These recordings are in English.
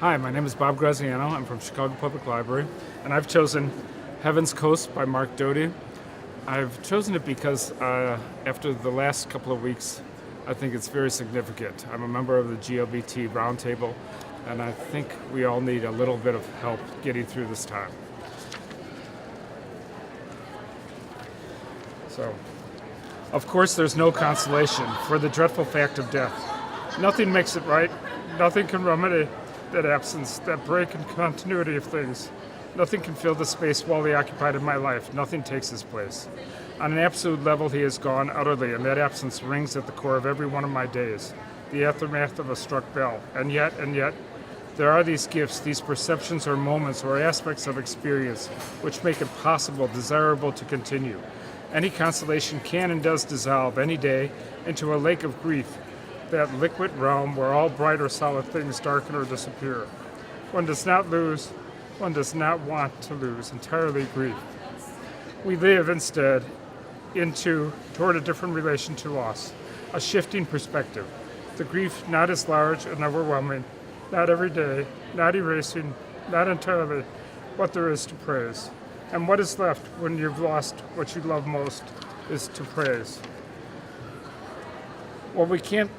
Hi, my name is Bob Graziano. I'm from Chicago Public Library, and I've chosen Heaven's Coast by Mark Doty. I've chosen it because after the last couple of weeks, I think it's very significant. I'm a member of the GLBT Roundtable, and I think we all need a little bit of help getting through this time. So, of course, there's no consolation for the dreadful fact of death. Nothing makes it right. Nothing can remedy that absence, that break in continuity of things. Nothing can fill the space wholly occupied in my life. Nothing takes his place. On an absolute level, he is gone utterly, and that absence rings at the core of every one of my days, the aftermath of a struck bell. And yet, there are these gifts, these perceptions or moments or aspects of experience which make it possible, desirable to continue. Any consolation can and does dissolve any day into a lake of grief, that liquid realm where all bright or solid things darken or disappear. One does not lose, one does not want to lose entirely grief. We live instead toward a different relation to loss, a shifting perspective. The grief not as large and overwhelming, not every day, not erasing, not entirely what there is to praise. And what is left when you've lost what you love most is to praise. What we can't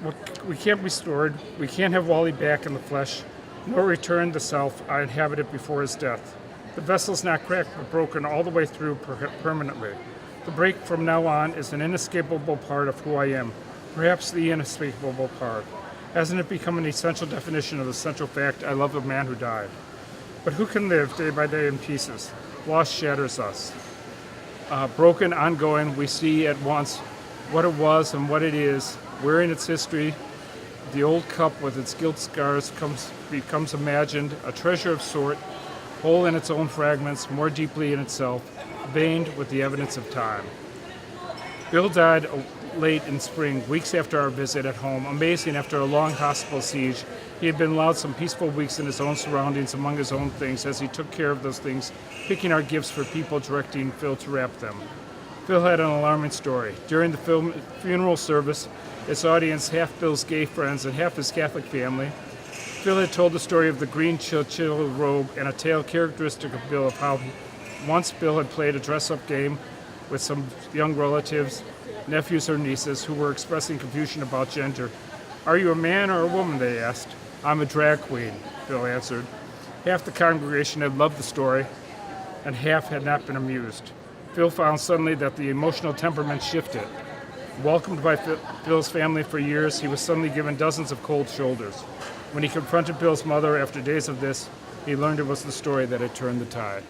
restore, we can't have Wally back in the flesh, nor return the self I inhabited before his death. The vessel's not cracked but broken all the way through permanently. The break from now on is an inescapable part of who I am, perhaps the inescapable part. Hasn't it become an essential definition of the central fact I love a man who died? But who can live day by day in pieces? Loss shatters us. Broken, ongoing, we see at once what it was and what it is. Wearing its history, the old cup with its gilt scars becomes imagined, a treasure of sort, whole in its own fragments, more deeply in itself, veined with the evidence of time. Bill died late in spring, weeks after our visit at home. Amazing, after a long hospital siege, he had been allowed some peaceful weeks in his own surroundings, among his own things, as he took care of those things, picking our gifts for people, directing Phil to wrap them. Phil had an alarming story. During the funeral service, its audience, half Bill's gay friends and half his Catholic family, Phil had told the story of the green chinchilla robe and a tale characteristic of Bill of how once Bill had played a dress-up game with some young relatives, nephews or nieces, who were expressing confusion about gender. "Are you a man or a woman?" they asked. "I'm a drag queen," Bill answered. Half the congregation had loved the story, and half had not been amused. Phil found suddenly that the emotional temperament shifted. Welcomed by Bill's family for years, he was suddenly given dozens of cold shoulders. When he confronted Bill's mother after days of this, he learned it was the story that had turned the tide.